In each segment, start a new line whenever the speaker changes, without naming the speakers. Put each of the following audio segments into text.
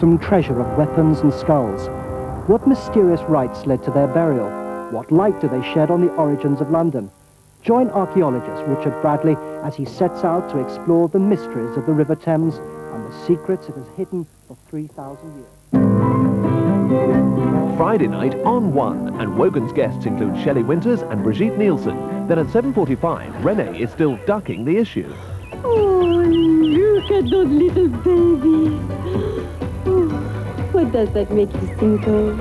Some treasure of weapons and skulls. What mysterious rites led to their burial? What light do they shed on the origins of London? Join archaeologist Richard Bradley as he sets out to explore the mysteries of the River Thames and the secrets it has hidden for 3,000 years.
Friday night on 1, and Wogan's guests include Shelley Winters and Brigitte Nielsen. Then at 7:45, Renee is still ducking the issue.
Oh, look at those little babies. Oh, what does that make you think of?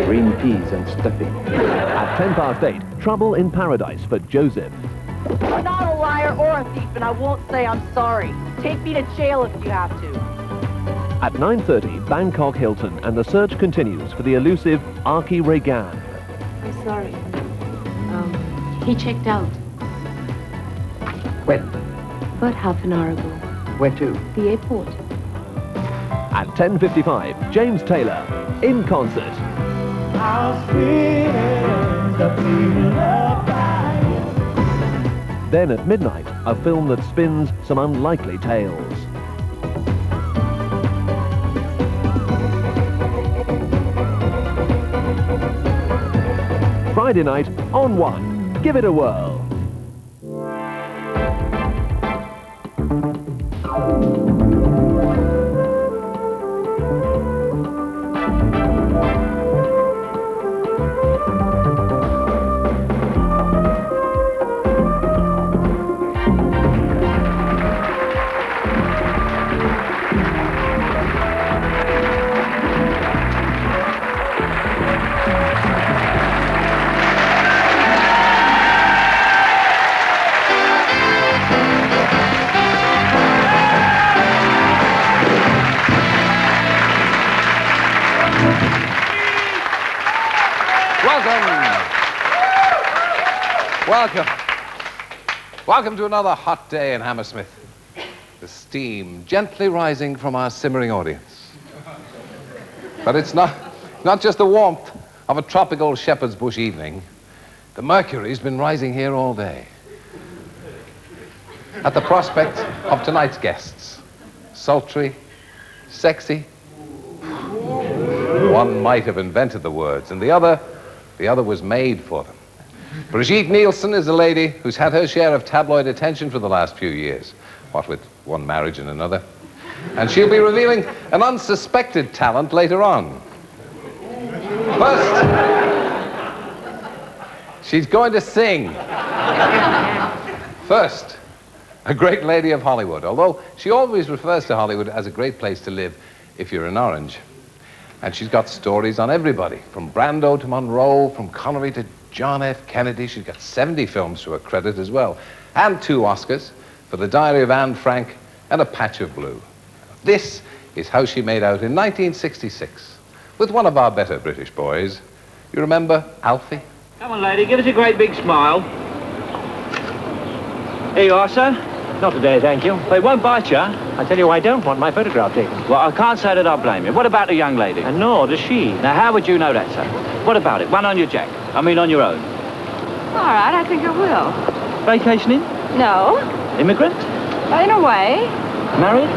Green peas and stuffing.
At 8:10, Trouble in Paradise for Joseph.
I'm not a liar or a thief, and I won't say I'm sorry. Take me to jail if you have to.
At 9:30, Bangkok Hilton, and the search continues for the elusive Archie Regan.
I'm sorry. He checked out.
When?
About half an hour ago.
Where to?
The airport.
At 10:55, James Taylor, in concert. Then at midnight, a film that spins some unlikely tales. Friday night on 1. Give it a whirl.
Welcome to another hot day in Hammersmith. The steam gently rising from our simmering audience. But it's not just the warmth of a tropical shepherd's bush evening. The mercury's been rising here all day. At the prospect of tonight's guests. Sultry, sexy. One might have invented the words, and the other was made for them. Brigitte Nielsen is a lady who's had her share of tabloid attention for the last few years, what with one marriage and another. And she'll be revealing an unsuspected talent later on. First, she's going to sing. First, a great lady of Hollywood, although she always refers to Hollywood as a great place to live if you're in Orange. And she's got stories on everybody, from Brando to Monroe, from Connery to John F. Kennedy. She's got 70 films to her credit as well, and 2 Oscars for The Diary of Anne Frank and A Patch of Blue. This is how she made out in 1966 with one of our better British boys. You remember Alfie?
Come on, lady, give us a great big smile. Here you are, sir.
Not today, thank you.
They won't bite you.
I tell you, I don't want my photograph taken.
Well, I can't say that I blame you. What about the young lady?
And nor does she.
Now, how would you know that, sir? What about it? One on your jack. I mean, on your own.
All right, I think I will.
Vacationing?
No.
Immigrant?
In a way.
Married?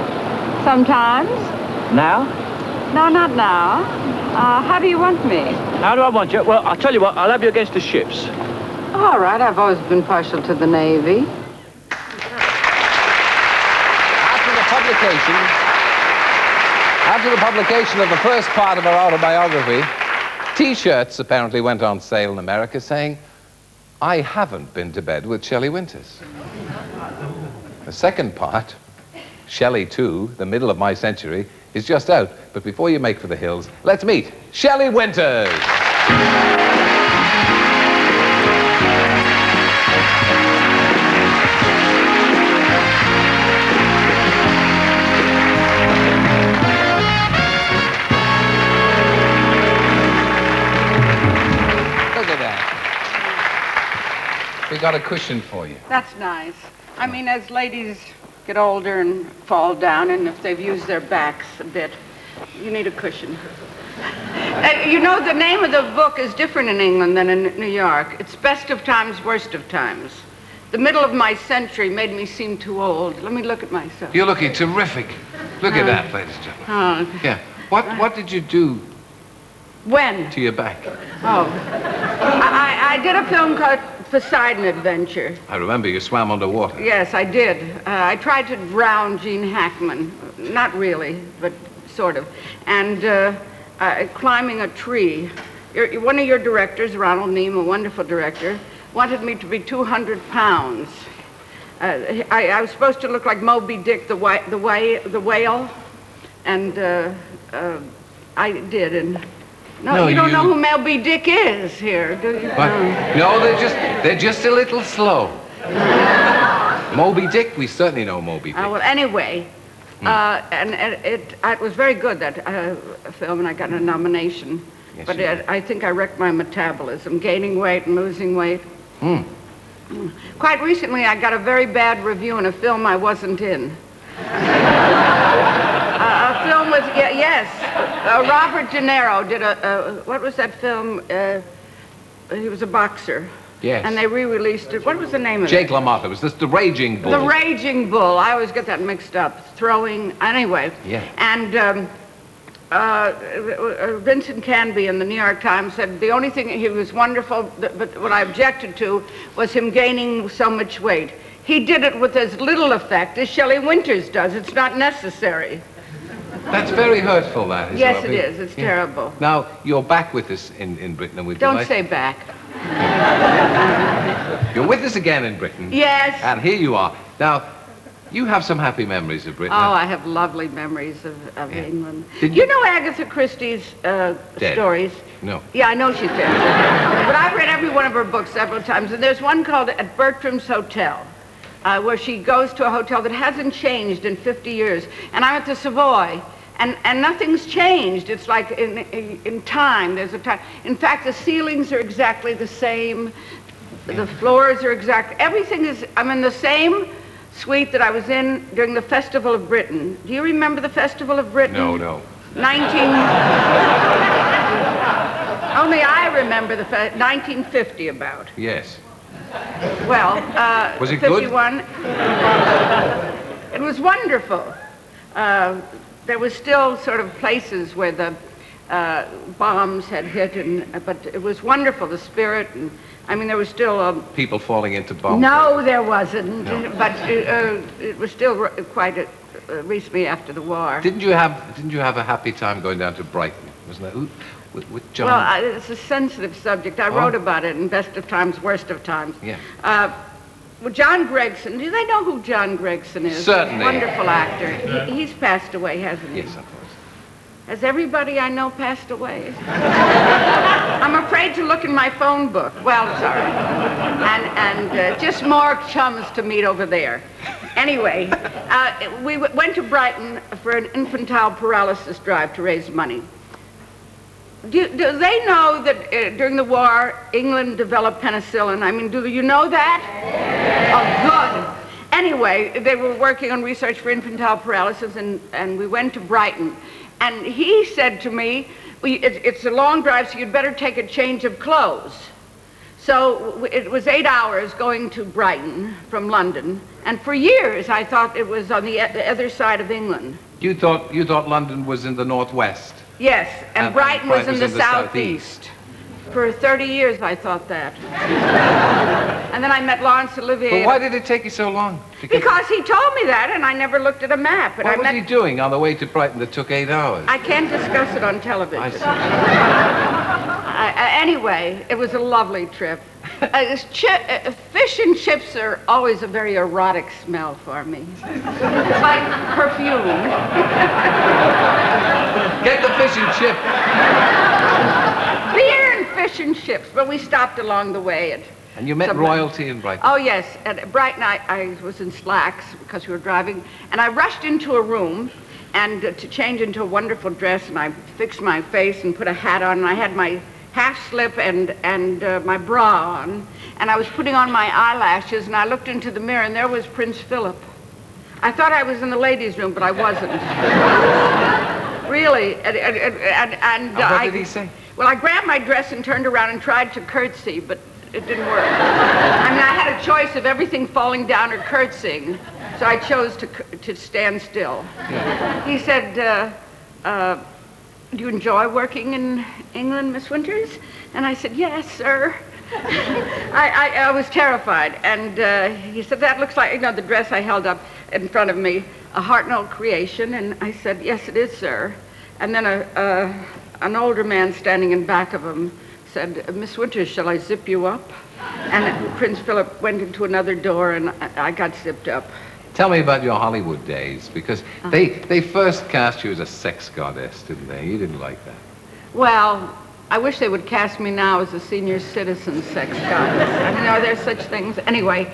Sometimes.
Now?
No, not now. How do you want me?
How do I want you? Well, I'll tell you what, I'll have you against the ships.
All right, I've always been partial to the Navy.
After the publication of the first part of her autobiography, T-shirts apparently went on sale in America saying, "I haven't been to bed with Shelley Winters." The second part, Shelley 2, The Middle of My Century, is just out. But before you make for the hills, let's meet Shelley Winters. We got a cushion for you.
That's nice. I mean, as ladies get older and fall down, and if they've used their backs a bit, you need a cushion. You know, the name of the book is different in England than in New York. It's Best of Times, Worst of Times. The middle of my century made me seem too old. Let me look at myself.
You're looking terrific. Look at that, ladies and gentlemen.
Oh.
Yeah. What did you do
When?
to your back?
Oh. I did a film called Poseidon Adventure.
I remember you swam underwater.
Yes, I did. I tried to drown Gene Hackman. Not really, but sort of. And climbing a tree. One of your directors, Ronald Neame, a wonderful director, wanted me to be 200 pounds. I was supposed to look like Moby Dick, the whale, and I did. And no, you don't know who Moby Dick is here, do you?
What? No, they're just a little slow. Moby Dick, we certainly know Moby Dick.
Well, anyway, and it was very good, that film, and I got a nomination.
Yes,
but
you did.
I think I wrecked my metabolism, gaining weight and losing weight. Quite recently, I got a very bad review in a film I wasn't in. A film with, yes, Robert De Niro did what was that film? He was a boxer.
Yes.
And they re-released it. What was the name of it?
Jake LaMotta. Was this The Raging Bull?
The Raging Bull. I always get that mixed up. Throwing, anyway.
Yeah.
And Vincent Canby in the New York Times said the only thing, he was wonderful, but what I objected to was him gaining so much weight. He did it with as little effect as Shelley Winters does. It's not necessary.
That's very hurtful, that is.
Yes, it is. It's terrible.
Now, you're back with us in Britain, and we'd
Don't say back.
You're with us again in Britain.
Yes.
And here you are. Now, you have some happy memories of Britain.
Oh, I have lovely memories of England.
Did
you know Agatha Christie's stories?
No.
Yeah, I know she's dead. But I've read every one of her books several times, and there's one called At Bertram's Hotel, where she goes to a hotel that hasn't changed in 50 years. And I'm at the Savoy, and nothing's changed. It's like in time, there's a time. In fact, the ceilings are exactly the same. The floors are everything is, I'm in the same suite that I was in during the Festival of Britain. Do you remember the Festival of Britain?
No.
Only I remember the 1950 about.
Yes.
Well,
was it
51. Good? It was wonderful. There was still sort of places where the bombs had hit, but it was wonderful, the spirit, and I mean, there was still
people falling into bombs.
No, there wasn't,
no.
But it was still quite recently after the war.
Didn't you have a happy time going down to Brighton? Wasn't that with John?
Well, it's a sensitive subject. I wrote about it in Best of Times, Worst of Times.
Yeah.
Well, John Gregson. Do they know who John Gregson is?
Certainly.
A wonderful actor. He's passed away, hasn't he?
Yes, of course.
Has everybody I know passed away? I'm afraid to look in my phone book. Well, sorry. And just more chums to meet over there. Anyway, we went to Brighton for an infantile paralysis drive to raise money. Do they know that during the war, England developed penicillin? I mean, do you know that? Oh, good. Anyway, they were working on research for infantile paralysis, and we went to Brighton. And he said to me, it's a long drive, so you'd better take a change of clothes. So it was 8 hours going to Brighton from London, and for years I thought it was on the other side of England. You thought
London was in the northwest?
Yes, and Brighton was in the southeast. For 30 years I thought that. And then I met Laurence Olivier.
But why did it take you so long?
Because he told me that, and I never looked at a map. And
what was he doing on the way to Brighton that took 8 hours?
I can't discuss it on television.
I see.
Anyway, it was a lovely trip. Fish and chips are always a very erotic smell for me. It's like perfume.
Get the fish and chip.
Beer and fish and chips, but we stopped along the way.
And you met royalty in Brighton?
Oh, yes. At Brighton, I was in slacks because we were driving, and I rushed into a room and to change into a wonderful dress, and I fixed my face and put a hat on, and I had my half slip and my bra on, and I was putting on my eyelashes, and I looked into the mirror, and there was Prince Philip. I thought I was in the ladies' room, but I wasn't. Really.
And what did he say?
Well, I grabbed my dress and turned around and tried to curtsy, but it didn't work. I mean, I had a choice of everything falling down or curtsying, so I chose to stand still.
Yeah.
He said, do you enjoy working in England, Miss Winters? And I said, yes, sir. I was terrified, and he said, that looks like, the dress I held up in front of me, a Hartnell creation, and I said, yes, it is, sir. And then an older man standing in back of him said, Miss Winters, shall I zip you up? And Prince Philip went into another door, and I got zipped up.
Tell me about your Hollywood days, because they first cast you as a sex goddess, didn't they? You didn't like that.
Well, I wish they would cast me now as a senior citizen sex goddess. I mean, are there such things? Anyway,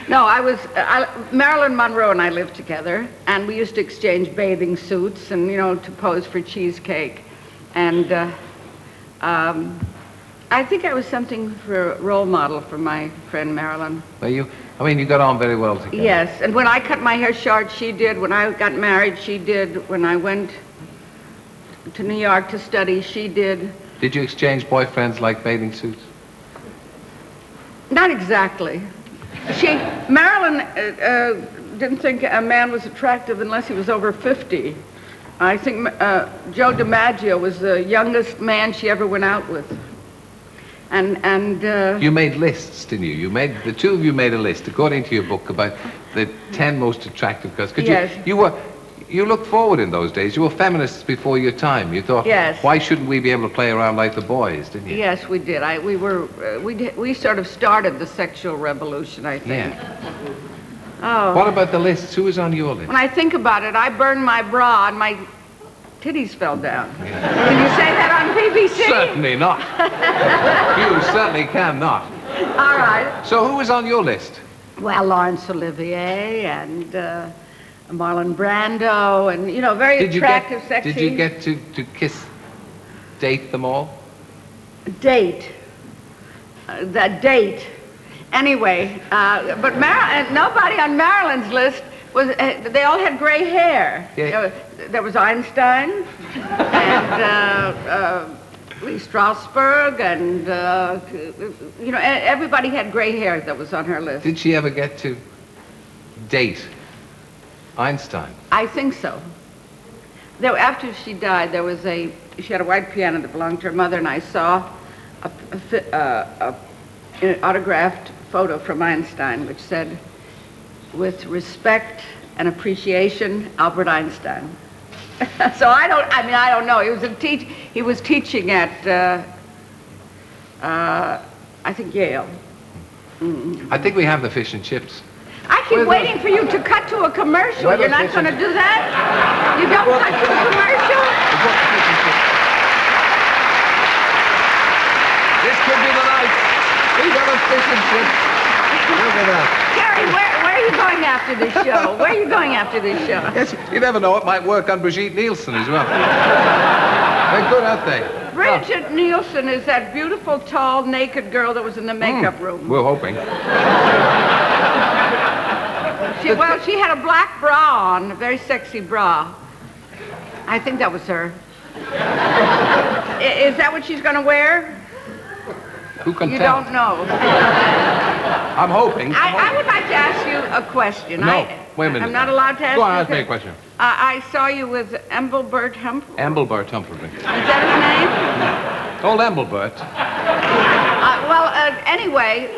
no, Marilyn Monroe and I lived together, and we used to exchange bathing suits and, to pose for cheesecake. And I think I was something for a role model for my friend Marilyn.
Well, you got on very well together.
Yes, and when I cut my hair short, she did. When I got married, she did. When I went to New York to study, she did.
Did you exchange boyfriends like bathing suits?
Not exactly. Marilyn didn't think a man was attractive unless he was over 50. I think Joe DiMaggio was the youngest man she ever went out with. And
you made lists, didn't you? The two of you made a list, according to your book, about the 10 most attractive girls.
Yes.
You looked forward in those days. You were feminists before your time. You thought,
yes,
why shouldn't we be able to play around like the boys, didn't you?
Yes, we did. We sort of started the sexual revolution, I think.
Yeah.
Oh.
What about the lists? Who was on your list?
When I think about it, I burned my bra and my titties fell down. Can you say that on BBC?
Certainly not. You certainly cannot.
All right.
So who was on your list?
Well, Laurence Olivier and Marlon Brando and, very attractive, sexy.
Did you get to date them all?
Date. That date. Anyway, but nobody on Marilyn's list was, they all had gray hair.
Yeah.
There was Einstein and Lee Strasberg and, everybody had gray hair that was on her list.
Did she ever get to date Einstein?
I think so. After she died, she had a white piano that belonged to her mother, and I saw an autographed photo from Einstein, which said, with respect and appreciation, Albert Einstein. So I don't know. He was teaching at, I think, Yale. Mm.
I think we have the fish and chips.
I keep waiting for you to cut to a commercial. You're not going to do that? You don't cut to a commercial?
This could be the night. We got a fish and chips. Look at that.
Gary, where are you going after this show? Where are you going after this show?
Yes, you never know. It might work on Brigitte Nielsen as well. They're good, aren't they?
Brigitte Nielsen is that beautiful, tall, naked girl that was in the makeup room.
We're hoping.
She had a black bra on, a very sexy bra. I think that was her. Is that what she's going to wear?
Who can
you
tell?
You don't know.
I'm hoping.
I would like to ask you a question.
No, wait a minute.
I'm not allowed to ask
you. Go
you
on, ask me a question.
I saw you with Embelbert Humphrey.
Embelbert Humphrey.
Is that his name?
Old Embelbert.
Anyway,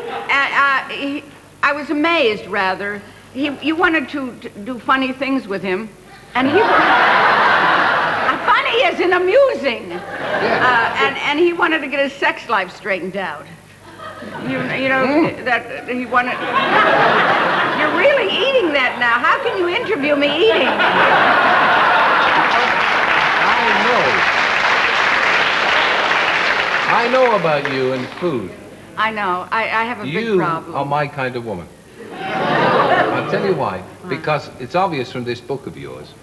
I was amazed, rather. You wanted to do funny things with him, and he was... funny as in amusing. Yeah. And he wanted to get his sex life straightened out. That he wanted... You're really eating that now. How can you interview me eating?
I know about you and food.
I know. I have a big problem.
You are my kind of woman. I'll tell you why. Because it's obvious from this book of yours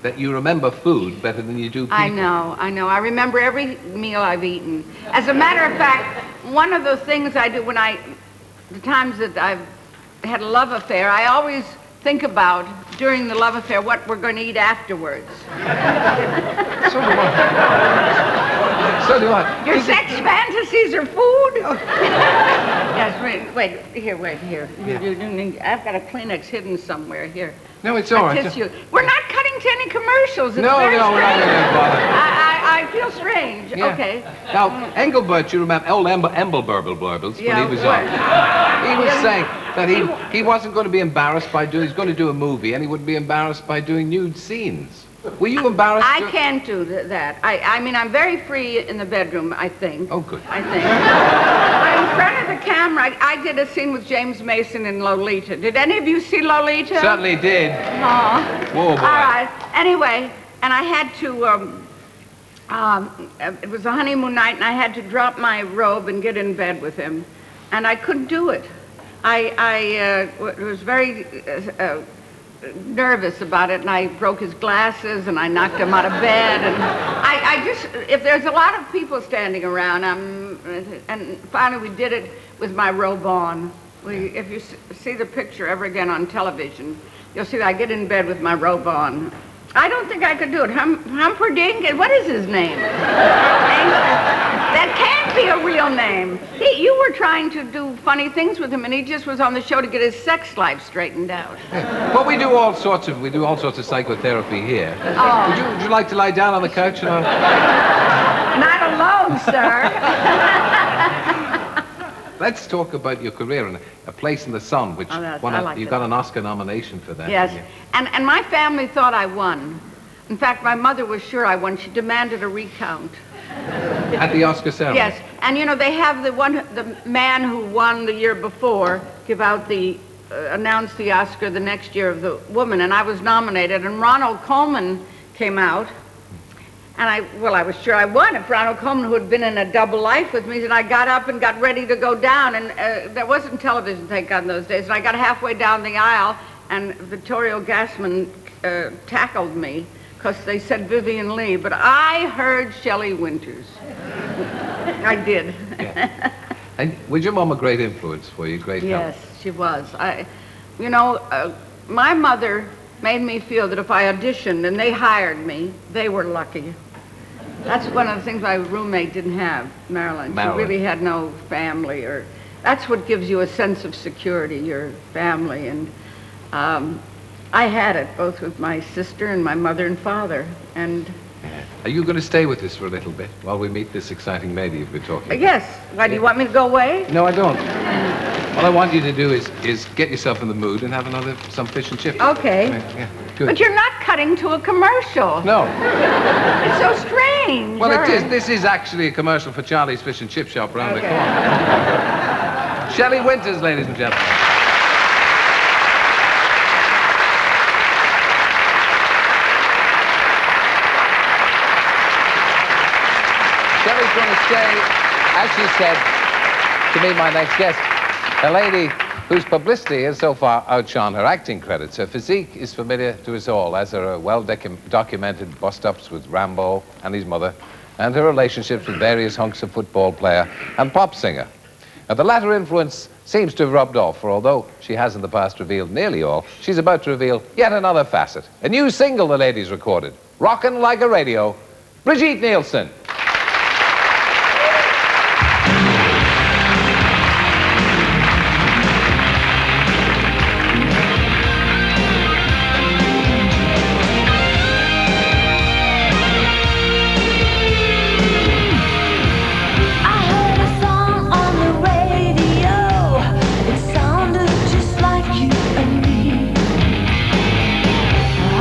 that you remember food better than you do people.
I know. I remember every meal I've eaten. As a matter of fact, one of the things I do the times that I've had a love affair, I always think about, during the love affair, what we're going to eat afterwards.
So do what?
Your sex fantasies are food? Yes, wait, here. I've got a Kleenex hidden somewhere here.
No, it's all right.
Tissue. We're not cutting to any commercials. It's
No,
very
we're not
strange.
going to bother.
I feel strange.
Yeah.
Okay.
Now, Engelbert, you remember old Embleburbles
Yeah,
when he was on. He was saying that he wasn't going to be embarrassed by doing, he's going to do a movie, and he wouldn't be embarrassed by doing nude scenes. Were you embarrassed?
I can't do that. I mean, I'm very free in the bedroom, I think.
Oh, good.
I think. I'm in front of the camera. I did a scene with James Mason in Lolita. Did any of you see Lolita?
Certainly did.
Oh.
Whoa, boy.
All right. Anyway, and I had to, it was a honeymoon night, and I had to drop my robe and get in bed with him. And I couldn't do it. I was very nervous about it, and I broke his glasses, and I knocked him out of bed, and I just, if there's a lot of people standing around, and finally we did it with my robe on. If you see the picture ever again on television, you'll see that I get in bed with my robe on. I don't think I could do it. Humperdinck, what is his name? That can't be a real name. You were trying to do funny things with him, and he just was on the show to get his sex life straightened out.
Well, we do all sorts of psychotherapy here.
Oh.
Would you like to lie down on the couch?
Not alone, sir.
Let's talk about your career and A Place in the Sun, which you got an Oscar nomination for that.
Yes, and my family thought I won. In fact, my mother was sure I won. She demanded a recount.
At the Oscar ceremony?
Yes, and you know, they have the man who won the year before give out announce the Oscar the next year of the woman, and I was nominated, and Ronald Colman came out. And I was sure I won. If Ronald Colman, who had been in a double life with me, and I got up and got ready to go down, and there wasn't television, thank God, in those days, and I got halfway down the aisle, and Vittorio Gassman tackled me, because they said Vivian Lee, but I heard Shelley Winters. I did.
Yeah. And was your mom a great influence for you, great help?
Yes, she was. My mother made me feel that if I auditioned and they hired me, they were lucky. That's one of the things my roommate didn't have, Marilyn. She really had no family, that's what gives you a sense of security, your family. And I had it, both with my sister and my mother and father. And
are you going to stay with us for a little bit while we meet this exciting lady you've been talking about?
Yes. Why, do you want me to go away?
No, I don't. What I want you to do is get yourself in the mood and have some fish and chips.
Okay.
Yeah, good.
But you're not cutting to a commercial.
No.
It's so strange.
Well, it is. This is actually a commercial for Charlie's Fish and Chip Shop around the corner. Shelley Winters, ladies and gentlemen. Shelley's going to stay, as she said, to meet my next guest, a lady whose publicity has so far outshone her acting credits. Her physique is familiar to us all, as are her well-documented bust-ups with Rambo and his mother, and her relationships with various hunks of football player and pop singer. Now, the latter influence seems to have rubbed off, for although she has in the past revealed nearly all, she's about to reveal yet another facet. A new single the lady's recorded, Rockin' Like a Radio, Brigitte Nielsen.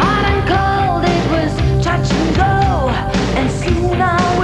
Hot and cold, it was touch and go, and soon I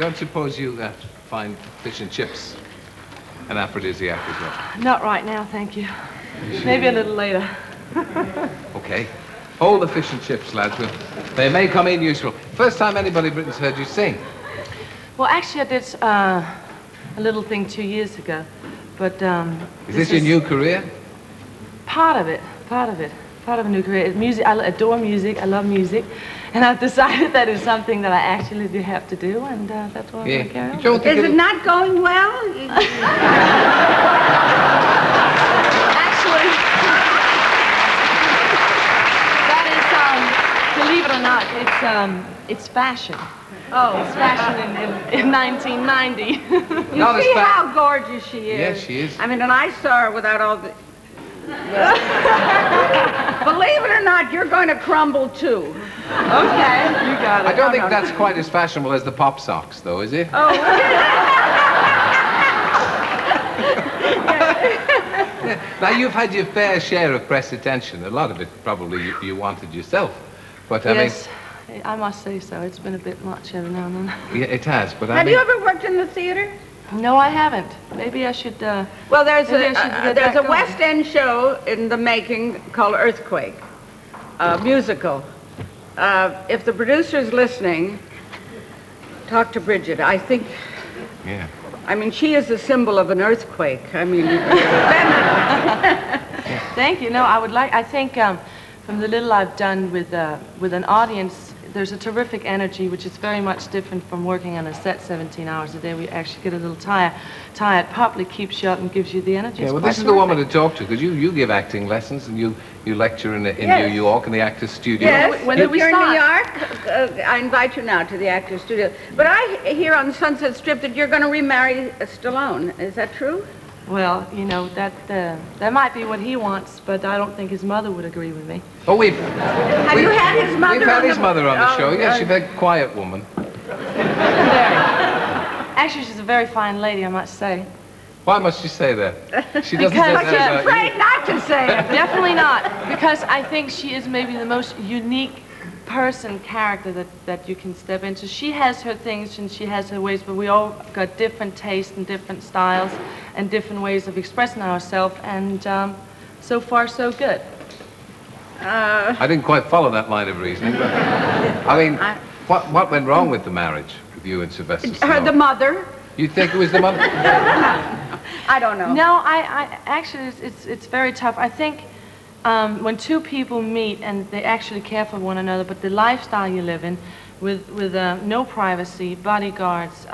don't suppose you find fish and chips an aphrodisiac as well?
Not right now, thank you. Maybe a little later.
Okay. Hold the fish and chips, lads. They may come in useful. First time anybody in Britain's heard you sing.
Well, actually, I did a little thing 2 years ago, but
Is this your new career?
Part of it. Part of a new career. Music. I adore music. I love music, and I've decided that is something that I actually do have to do, and that's what I'm going to carry on.
Is it not going well?
Actually, that is, believe it or not, it's fashion. Oh, it's fashion in 1990.
You see how gorgeous she is?
Yes, she is.
I mean, and I saw her without all the... Believe it or not, you're going to crumble too.
Okay, you got it.
I don't think that's quite as fashionable as the pop socks, though, is it?
Oh.
Now, you've had your fair share of press attention. A lot of it probably you wanted yourself. But I
yes, I must say so. It's been a bit much every now and then.
mean... Yeah, it has, but
Have you ever worked in the theater?
No, I haven't. Maybe I should...
Well, there's a West End show in the making called Earthquake, a musical. If the producer's listening, talk to Brigitte. I think...
Yeah.
I mean, she is the symbol of an earthquake. I mean,
Thank you. No, I think from the little I've done with an audience, there's a terrific energy, which is very much different from working on a set 17 hours a day. We actually get a little tired. Probably keeps you up and gives you the energy.
Yeah, well, this is the woman to talk to, because you give acting lessons, and you lecture in New York in the Actors Studio.
yes,
When did we
you're
start?
in New York, I invite you now to the Actors Studio. But I hear on Sunset Strip that you're going to remarry Stallone. Is that true?
Well, you know, that might be what he wants, but I don't think his mother would agree with me.
Oh,
Have you had his mother
We've had
on
his
the...
mother on the show. Yes,
Oh,
she's a very quiet woman.
Actually, she's a very fine lady, I must say.
Why must you say that? She doesn't
Because
say
But she's
that about
afraid not to say it.
Definitely not, because I think she is maybe the most unique character that you can step into. She has her things and she has her ways, but we all got different tastes and different styles and different ways of expressing ourselves, and so far so good.
I didn't quite follow that line of reasoning, but I mean, what went wrong with the marriage with you and Sylvester Stallone?
The mother.
You think it was the mother?
I don't know.
No, I actually, it's very tough. I think when two people meet and they actually care for one another, but the lifestyle you live in, with no privacy, bodyguards,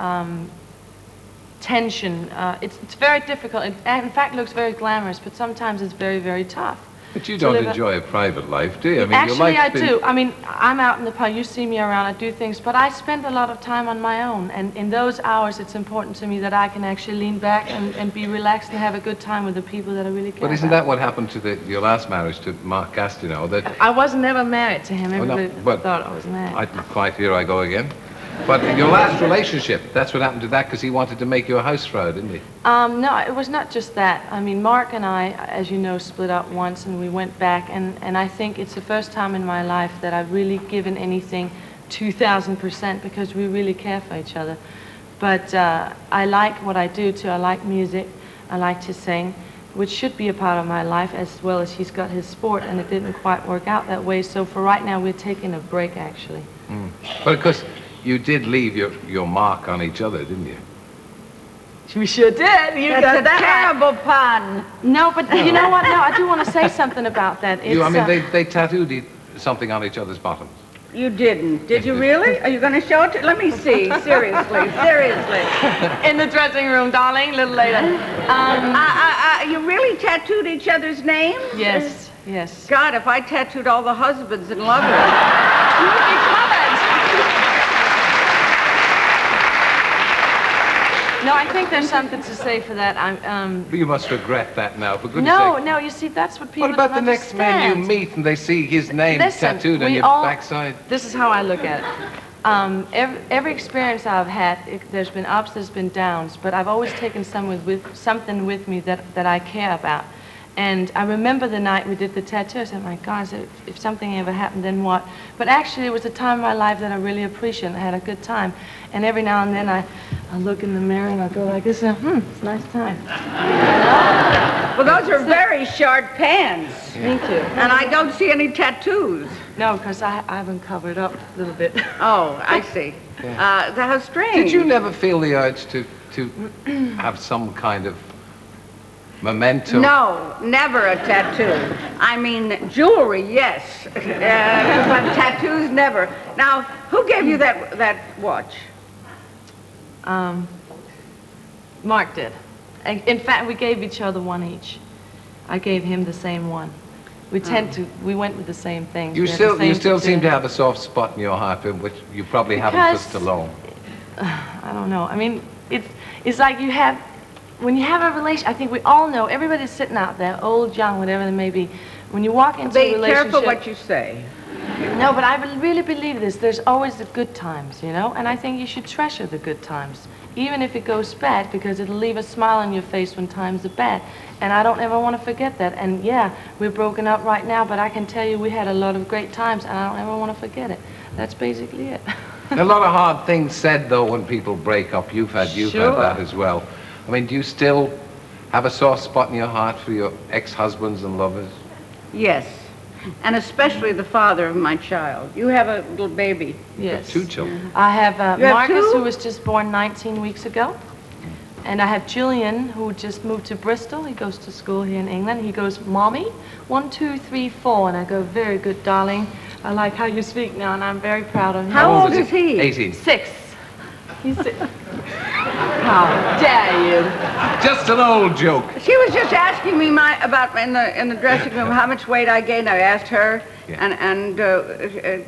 tension, it's very difficult. It, in fact, looks very glamorous, but sometimes it's very, very tough.
But you don't enjoy a private life, do you? I mean,
Actually,
your
I
life's
do. I mean, I'm out in the pub. You see me around. I do things, but I spend a lot of time on my own. And in those hours, it's important to me that I can actually lean back and be relaxed and have a good time with the people that I really care
But isn't
about.
that what happened to your last marriage to Mark Gastineau? That
I was never married to him.
Oh, no,
Everybody
but
thought I was married.
I didn't quite hear I go again. But your last relationship, that's what happened to that, because he wanted to make you a housefrau, didn't he?
No, it was not just that. I mean, Mark and I, as you know, split up once, and we went back, and I think it's the first time in my life that I've really given anything 2,000%, because we really care for each other. But I like what I do, too. I like music. I like to sing, which should be a part of my life, as well as he's got his sport, and it didn't quite work out that way. So for right now, we're taking a break, actually.
Mm. But of course, you did leave your mark on each other, didn't you?
We sure did. You got
That's a terrible pun.
No, but you know what? No, I do want to say something about that. It's,
I mean, they tattooed something on each other's bottoms.
You didn't. Did you really? Are you going to show it? Let me see. Seriously. Seriously.
in the dressing room, darling, a little later.
You really tattooed each other's names?
Yes, yes.
God, if I tattooed all the husbands in love with you, you would be covered.
No, I think there's something to say for that.
But you must regret that now, for goodness
No,
sake.
no, you see, that's what people
What about
don't
the next man you
understand.
meet and they see his name
Listen,
tattooed on
we
your
all-
backside?
This is how I look at it. Every experience I've had, there's been ups, there's been downs, but I've always taken something with me that I care about. And I remember the night we did the tattoo. I said, my God, if something ever happened, then what? But actually, it was a time in my life that I really appreciate. I had a good time. And every now and then, I look in the mirror and I go like this, and, it's a nice time.
Well, those are very short pants.
Thank you.
And I don't see any tattoos.
No, because I haven't covered up a little bit.
Oh, I see. How strange.
Did you never feel the urge to have some kind of memento?
No, never a tattoo. I mean, jewelry, yes. But tattoos, never. Now, who gave you that watch?
Mark did. In fact, we gave each other one each. I gave him the same one. We went with the same things.
You still seem to have a soft spot in your heart, which you probably haven't for Stallone.
I don't know. I mean, it's like when you have a relation, I think we all know, everybody's sitting out there, old, young, whatever they may be, when you walk into a relationship...
Be careful what you say.
No, but I really believe this. There's always the good times, you know? And I think you should treasure the good times, even if it goes bad, because it'll leave a smile on your face when times are bad. And I don't ever want to forget that. And yeah, we're broken up right now, but I can tell you we had a lot of great times, and I don't ever want to forget it. That's basically it.
A lot of hard things said, though, when people break up. You've had that as well. I mean, do you still have a soft spot in your heart for your ex-husbands and lovers?
Yes, and especially the father of my child. You have a little baby.
Yes.
2 children.
I have
You have
Marcus,
2?
who was just born 19 weeks ago. And I have Julian, who just moved to Bristol. He goes to school here in England. He goes, Mommy, 1, 2, 3, 4. And I go, very good, darling. I like how you speak now, and I'm very proud of him.
How old is he?
18.
6. He's 6. How dare you?
Just an old joke.
She was just asking me about in the dressing room how much weight I gained. I asked her, and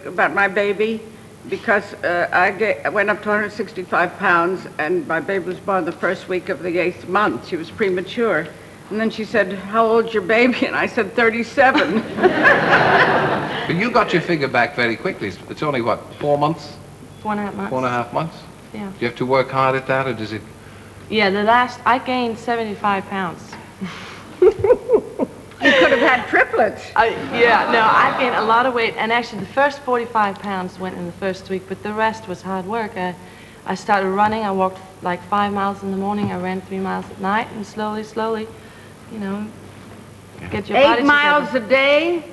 about my baby, because I went up to 165 pounds, and my baby was born the first week of the 8th month. She was premature. And then she said, how old's your baby? And I said, 37.
But you got your figure back very quickly. It's only, what, 4 months?
4.5 months.
4.5 months?
Yeah.
Do you have to work hard at that, or does it...
Yeah, I gained 75 pounds.
You could have had triplets.
I gained a lot of weight, and actually the first 45 pounds went in the first week, but the rest was hard work. I started running. I walked like 5 miles in the morning. I ran 3 miles at night, and slowly, you know, get your body
8 miles
together.
a day?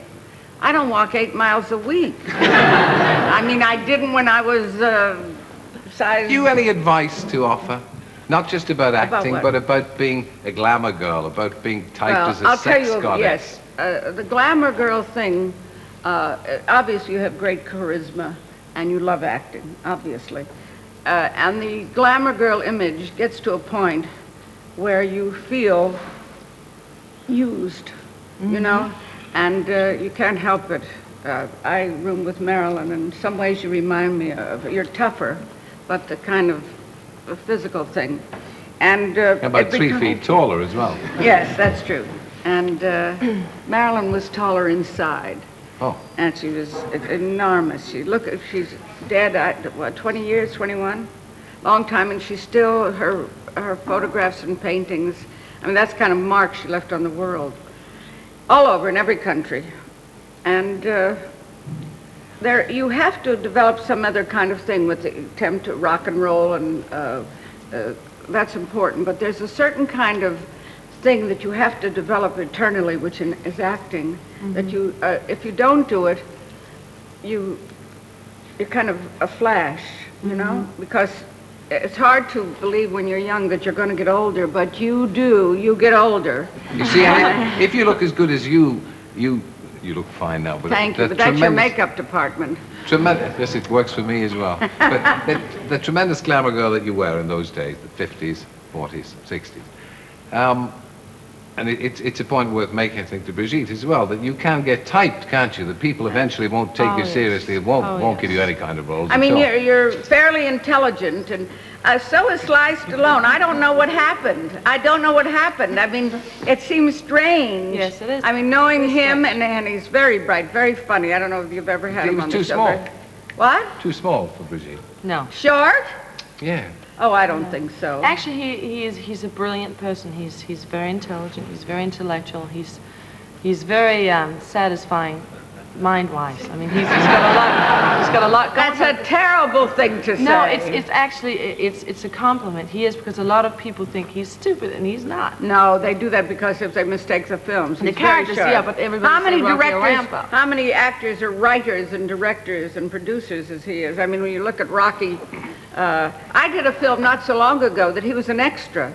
I don't walk 8 miles a week. I mean, I didn't when I was size...
Do you have any advice to offer? Not just about acting,
what?
but about being a glamour girl, about being typed as a
I'll
sex
tell you,
goddess.
yes. The glamour girl thing, obviously you have great charisma, and you love acting, obviously. And the glamour girl image gets to a point where you feel used, you know, and you can't help it. I room with Marilyn, and in some ways you remind me of, you're tougher, but the kind of a physical thing. And
about 3 feet taller as well.
Yes, that's true. And Marilyn was taller inside.
Oh.
And she was enormous. She's dead, what, 20 years, 21? Long time, and she's still, her photographs and paintings, I mean, that's kind of mark she left on the world. All over, in every country. And you have to develop some other kind of thing with the attempt to rock and roll, and that's important. But there's a certain kind of thing that you have to develop eternally, which is acting. That you, if you don't do it, you're kind of a flash, you know, because it's hard to believe when you're young that you're going to get older, but you do. You get older.
You see, if you look as good as you look fine now. But
Thank you, but that's your makeup department.
Tremendous. Yes, it works for me as well. But the tremendous glamour girl that you were in those days, the 50s, 40s, 60s. And it's a point worth making, I think, to Brigitte as well, that you can get typed, can't you? That people eventually won't take you seriously, and won't give you any kind of roles.
I mean, you're fairly intelligent, and so is Sly Stallone. I don't know what happened. I mean, it seems strange.
Yes, it is.
I mean, knowing him, and he's very bright, very funny. I don't know if you've ever had him on the show.
He was too small.
What?
Too small for Brigitte.
No.
Short?
Yeah.
Oh, I don't think so.
Actually, he's a brilliant person. He's very intelligent. He's very intellectual. He's very satisfying, mind-wise. I mean, he's got a lot going on.
That's a terrible thing to say.
No, it's actually it's a compliment. He is, because a lot of people think he's stupid and he's not.
No, they do that because if they mistake the films.
The characters, yeah, but everybody.
How many
Rocky or
directors?
Rambo.
How many actors or writers and directors and producers as he is? I mean, when you look at Rocky, I did a film not so long ago that he was an extra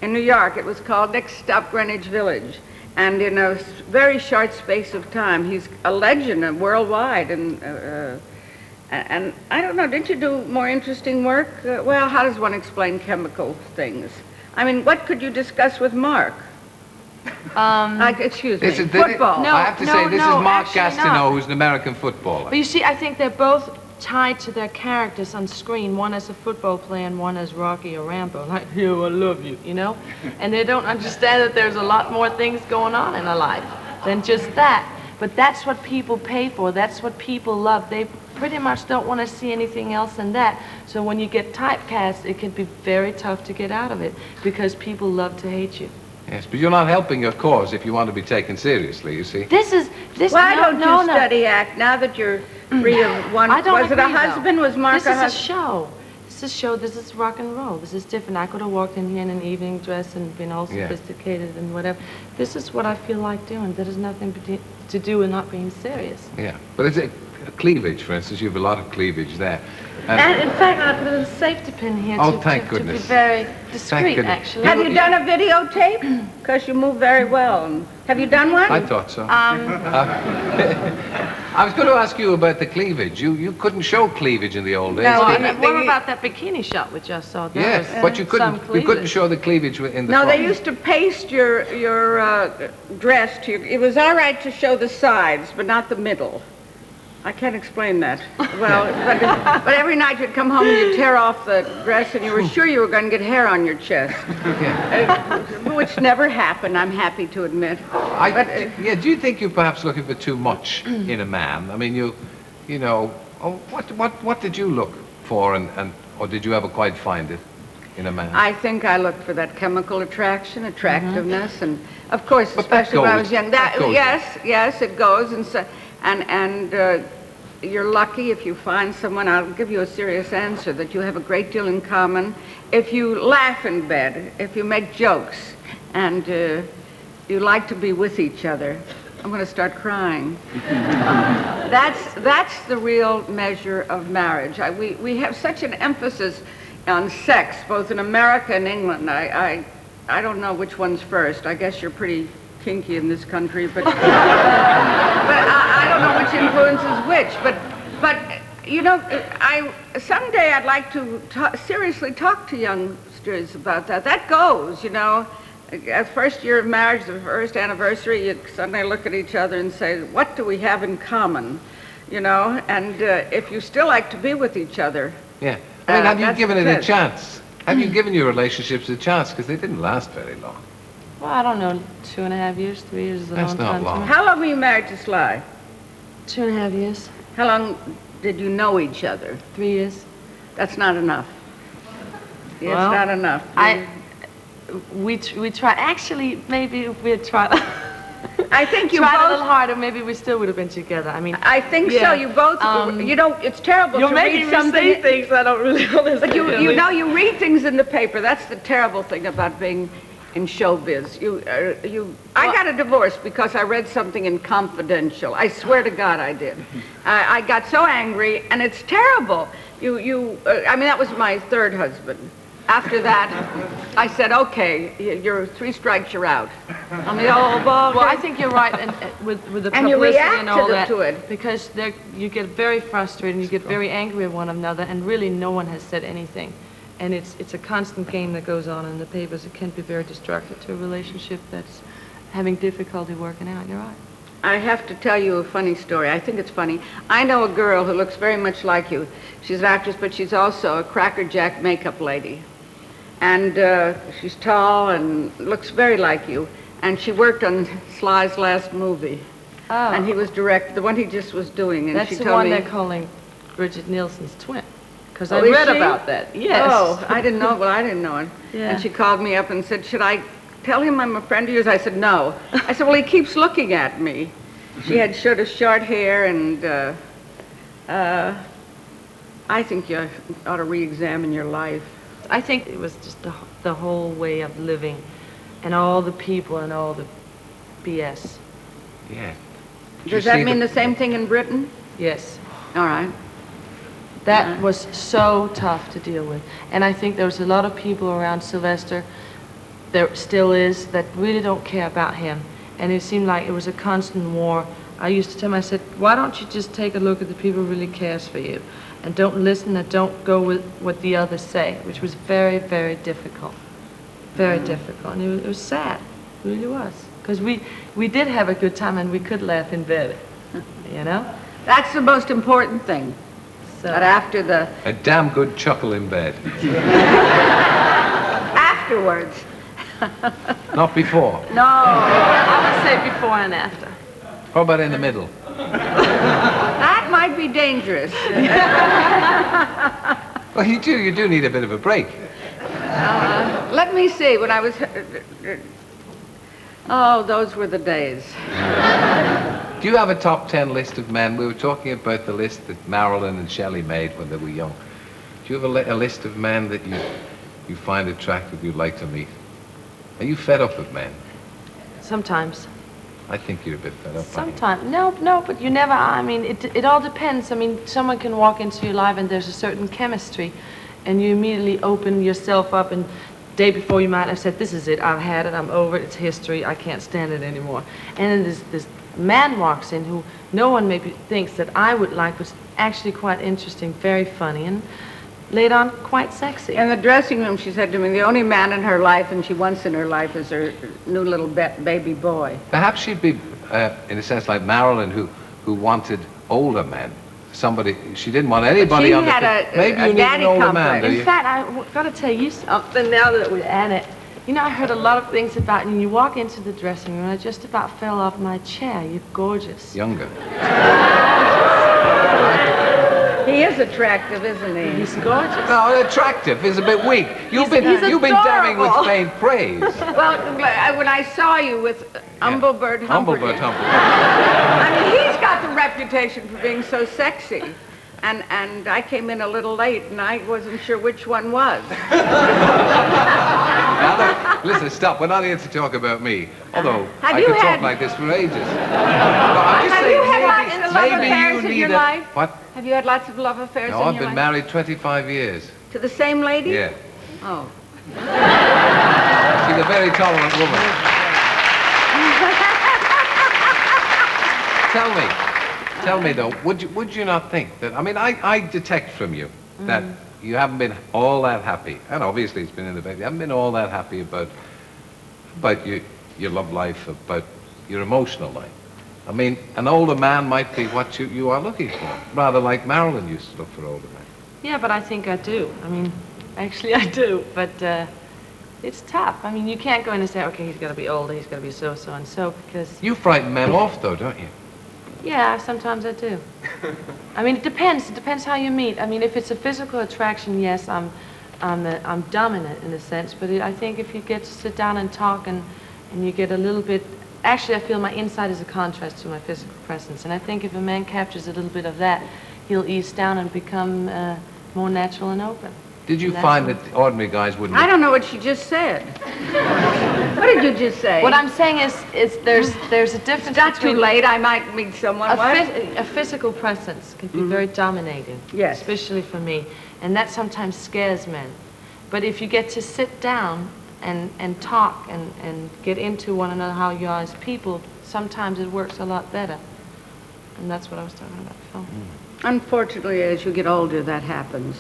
in New York. It was called Next Stop Greenwich Village. And in a very short space of time, he's a legend worldwide. And I don't know, didn't you do more interesting work? Well, how does one explain chemical things? I mean, what could you discuss with Mark? Excuse me, football.
I have to say, this is Mark Gastineau,
not.
who's an American footballer.
But you see, I think they're both tied to their characters on screen, one as a football player and one as Rocky or Rambo, like, yo, I love you, you know? And they don't understand that there's a lot more things going on in a life than just that. But that's what people pay for, that's what people love. They pretty much don't want to see anything else than that. So when you get typecast, it can be very tough to get out of it, because people love to hate you.
Yes, but you're not helping your cause if you want to be taken seriously, you see.
Why don't you study act now that you're free of one? Was it a husband? Was Mark a husband?
This is a show. This is a show. This is rock and roll. This is different. I could have walked in here in an evening dress and been all sophisticated and whatever. This is what I feel like doing. That has nothing to do with not being serious.
Yeah, but it's a cleavage, for instance. You have a lot of cleavage there.
And in fact, I put a safety pin here to be very discreet, actually.
Have you done a videotape? Because you move very well. Have you done one?
I thought so. I was going to ask you about the cleavage. You couldn't show cleavage in the old days.
No, what about that bikini shot we just saw?
Yes, but you couldn't show the cleavage in the
No,
front.
they used to paste your dress to your... It was all right to show the sides, but not the middle. I can't explain that. Well, but every night you'd come home and you'd tear off the dress and you were sure you were going to get hair on your chest. Which never happened, I'm happy to admit.
Do you think you're perhaps looking for too much in a man? I mean, you know, what did you look for, or did you ever quite find it in a man?
I think I looked for that chemical attraction, attractiveness, and of course, especially when I was young. Yes, it goes, and you're lucky if you find someone, I'll give you a serious answer, that you have a great deal in common. If you laugh in bed, if you make jokes, and you like to be with each other. I'm going to start crying. That's the real measure of marriage. We have such an emphasis on sex, both in America and England. I don't know which one's first. I guess you're pretty kinky in this country, but I don't know which influences which. But you know, someday I'd like to seriously talk to youngsters about that. That goes, you know. At first year of marriage, the first anniversary, you suddenly look at each other and say, what do we have in common? You know, and if you still like to be with each other.
Yeah. I mean, have you given it a chance? Have you given your relationships a chance? Because they didn't last very long.
Well, I don't know, 2.5 years, 3 years is a long time.
That's not long.
How long were you married to Sly?
2.5 years.
How long did you know each other?
3 years.
That's not enough. Yeah,
Well,
it's not enough.
We try. Actually, maybe if we had tried.
I think you
tried
both,
a little harder, maybe we still would have been together. I mean,
I think so. You both. You know, it's terrible
you're
to
making
read
me
something.
say things I don't really understand.
But you know, you read things in the paper. That's the terrible thing about being in showbiz. I got a divorce because I read something in Confidential. I swear to God I did. I got so angry, and it's terrible. I mean, that was my third husband. After that, I said, okay, you're 3 strikes, you're out. On the old ball.
Well, I think you're right, and with the
and
publicity
you
and all that,
to it.
because you get very frustrated, and you get very angry at one another, and really no one has said anything. And it's a constant game that goes on in the papers. It can be very destructive to a relationship that's having difficulty working out. You're right.
I have to tell you a funny story. I think it's funny. I know a girl who looks very much like you. She's an actress, but she's also a crackerjack makeup lady. And she's tall and looks very like you. And she worked on Sly's last movie.
Oh.
And he was the one he just was doing. And
That's
she
the
told
one
me,
they're calling Brigitte Nielsen's twin. because I
is
read
she?
about that. Yes.
Oh, I didn't know. Well, I didn't know it.
Yeah.
And she called me up and said, should I tell him I'm a friend of yours? I said, no. I said, well, he keeps looking at me. She had sort of short hair, and I think you ought to re-examine your life.
I think it was just the whole way of living and all the people and all the BS.
Yeah.
Does that mean the same thing in Britain?
Yes.
All right.
That was so tough to deal with. And I think there was a lot of people around Sylvester, there still is, that really don't care about him. And it seemed like it was a constant war. I used to tell him, I said, why don't you just take a look at the people who really cares for you? And don't listen and don't go with what the others say, which was very, very difficult. Very difficult. And it was sad. It really was. Because we did have a good time and we could laugh in bed, you know?
That's the most important thing.
So,
But after the...
A damn good chuckle in bed.
Afterwards.
Not before.
No.
I would say before and after.
How about in the middle?
That might be dangerous.
Well, you do need a bit of a break.
Let me see, when I was... Oh, those were the days.
Do you have a top 10 list of men? We were talking about the list that Marilyn and Shelley made when they were young. Do you have a list of men that you find attractive, you'd like to meet? Are you fed up with men?
Sometimes.
I think you're a bit fed up.
Sometimes. No, but you never, I mean, it all depends. I mean, someone can walk into your life and there's a certain chemistry and you immediately open yourself up, and day before you might have said, this is it, I've had it, I'm over it, it's history, I can't stand it anymore. And then this man walks in who no one maybe thinks that I would like, was actually quite interesting, very funny, and later on quite sexy.
In the dressing room, she said to me, the only man in her life and she wants in her life is her new little baby boy.
Perhaps she'd be, in a sense, like Marilyn, who wanted older men. Somebody, she didn't want anybody on the... Maybe you need an older man, do you?
In fact, I've got to tell you something now that we're at it. You know, I heard a lot of things about you. You walk into the dressing room, and I just about fell off my chair. You're gorgeous.
Younger.
He is attractive, isn't he?
He's gorgeous.
No, attractive is a bit weak. You've been damning with faint praise.
Well, when I saw you with Humblebird Humperdinck.
Humblebird Humperdinck.
I mean, he's got the reputation for being so sexy. And I came in a little late, and I wasn't sure which one was.
Now, listen, stop. We're not here to talk about me. Although I could talk like this for ages.
Have you had lots of love affairs in your life?
What?
Have you had lots of love affairs in your
No,
life?
I've been married 25 years.
To the same lady?
Yeah.
Oh.
She's a very tolerant woman. Tell me though, would you not think that, I mean, I detect from you that you haven't been all that happy, and obviously it's been in the baby, you haven't been all that happy about your love life, about your emotional life. I mean, an older man might be what you are looking for, rather like Marilyn used to look for older men.
Yeah, but I think I do. I mean, actually I do, but it's tough. I mean, you can't go in and say, okay, he's got to be older, he's got to be so and so, because...
You frighten men off, though, don't you?
Yeah, sometimes I do. I mean, it depends. It depends how you meet. I mean, if it's a physical attraction, yes, I'm dominant in a sense. But I think if you get to sit down and talk and you get a little bit... Actually, I feel my inside is a contrast to my physical presence. And I think if a man captures a little bit of that, he'll ease down and become more natural and open.
Did you find that ordinary guys wouldn't...
I don't know what she just said. What did you just say?
What I'm saying is there's a difference.
It's not too late. I might meet someone.
A physical presence can be very dominating.
Yes.
Especially for me. And that sometimes scares men. But if you get to sit down and talk and get into one another how you are as people, sometimes it works a lot better. And that's what I was talking about, Phil.
Unfortunately, as you get older, that happens.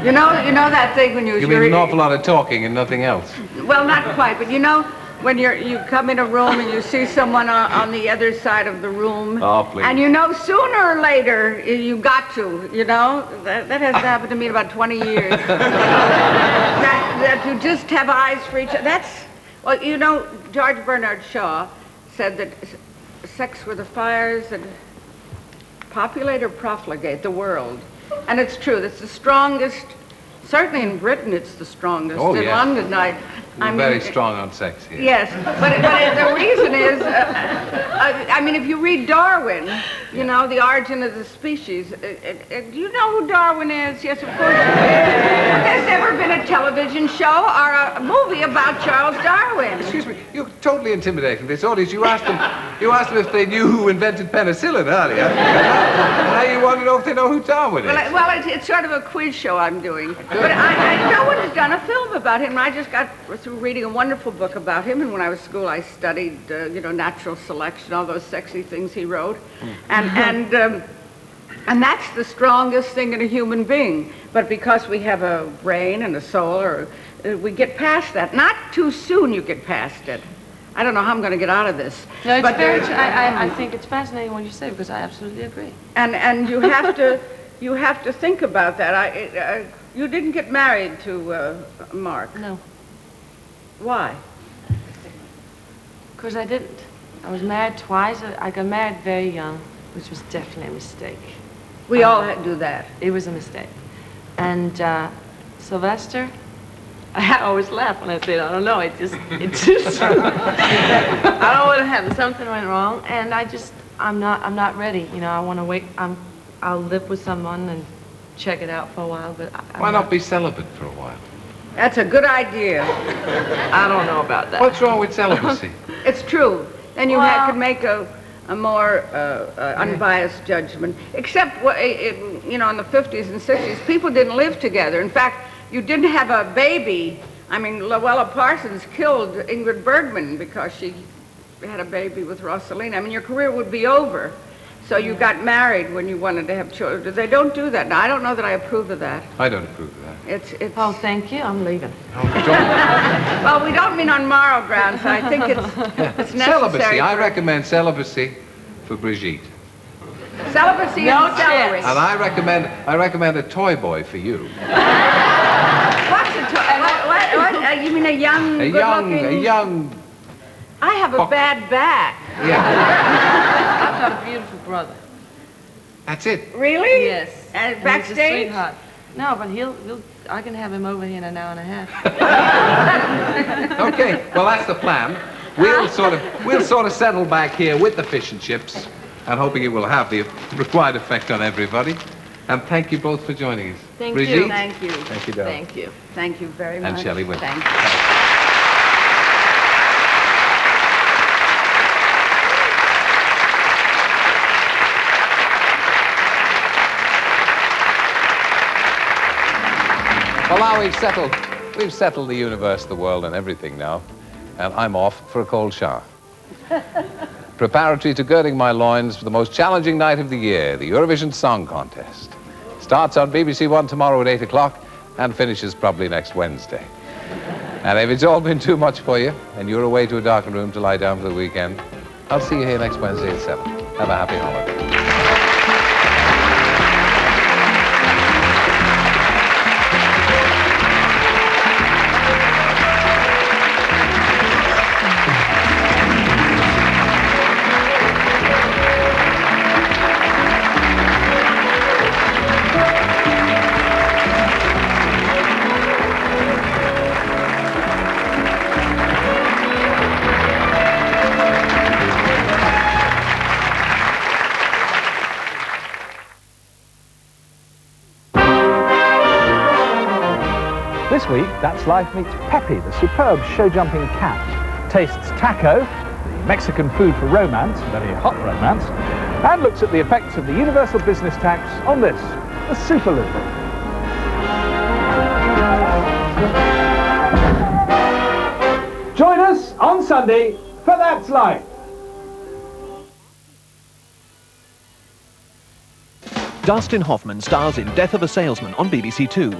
You know that thing when you...
You mean an awful lot of talking and nothing else?
Well, not quite, but you know when you come in a room and you see someone on the other side of the room...
Oh, please.
And you know sooner or later you got to, you know? That has happened to me in about 20 years. that you just have eyes for each other. That's... Well, you know, George Bernard Shaw said that sex were the fires that populate or profligate the world. And it's true. It's the strongest. Certainly in Britain, it's the strongest.
Oh,
in
yes.
London,
We're very strong on sex here.
Yes, but the reason is, I mean, if you read Darwin, you know, The Origin of the Species, do you know who Darwin is? Yes, of course. There's never been a television show or a movie about Charles Darwin.
Excuse me, you're totally intimidating this audience. You asked them if they knew who invented penicillin earlier. Now you want to know if they know who Darwin is.
Well, it's sort of a quiz show I'm doing. But no one has done a film about him. I just got through reading a wonderful book about him, and when I was in school, I studied, you know, natural selection, all those sexy things he wrote, and that's the strongest thing in a human being. But because we have a brain and a soul, we get past that. Not too soon you get past it. I don't know how I'm going to get out of this.
No, it's
but
very. I think it's fascinating what you say, because I absolutely agree.
And you have to think about that. You didn't get married to Mark.
No.
Why?
Because I didn't. I was married twice. I got married very young, which was definitely a mistake.
We all do that.
It was a mistake. And Sylvester, I always laugh when I say it. I don't know. It just I don't know what happened. Something went wrong, and I'm not ready. You know, I want to wait. I'll live with someone and check it out for a while, but
Why not be celibate for a while?
That's a good idea.
I don't know about that.
What's wrong with celibacy?
It's true. Then you could make a more unbiased judgment. Except, you know, in the 50s and 60s, people didn't live together. In fact, you didn't have a baby. I mean, Luella Parsons killed Ingrid Bergman because she had a baby with Rosalina. I mean, your career would be over. So you got married when you wanted to have children. They don't do that. Now, I don't know that I approve of that.
I don't approve of that.
It's
Oh, thank you. I'm leaving.
Well, we don't mean on moral grounds. I think it's necessary.
Celibacy. I recommend celibacy for Brigitte.
Celibacy
No
and celery.
chance.
And I recommend a toy boy for you.
What's a what? You mean a young, good-looking?
A young.
I have a bad back.
Yeah.
I've got a beautiful brother.
That's it.
Really?
Yes.
And
He's a
backstage?
sweetheart. No, but I can have him over here in an hour and a half.
Okay. Well, that's the plan. We'll sort of settle back here with the fish and chips, and hoping it will have the required effect on everybody. And thank you both for joining us.
Thank
Brigitte?
you.
Thank you.
Thank you, darling.
Thank you.
Thank you very much.
And Shelley Winters.
Thank you.
Well, now we've settled the universe, the world, and everything now, and I'm off for a cold shower. Preparatory to girding my loins for the most challenging night of the year, the Eurovision Song Contest. Starts on BBC One tomorrow at 8 o'clock and finishes probably next Wednesday. And if it's all been too much for you and you're away to a darkened room to lie down for the weekend, I'll see you here next Wednesday at 7. Have a happy holiday.
This week, That's Life meets Pepe, the superb show-jumping cat, tastes taco, the Mexican food for romance, very hot romance, and looks at the effects of the universal business tax on this, the Superloop. Join us on Sunday for That's Life.
Dustin Hoffman stars in Death of a Salesman on BBC Two.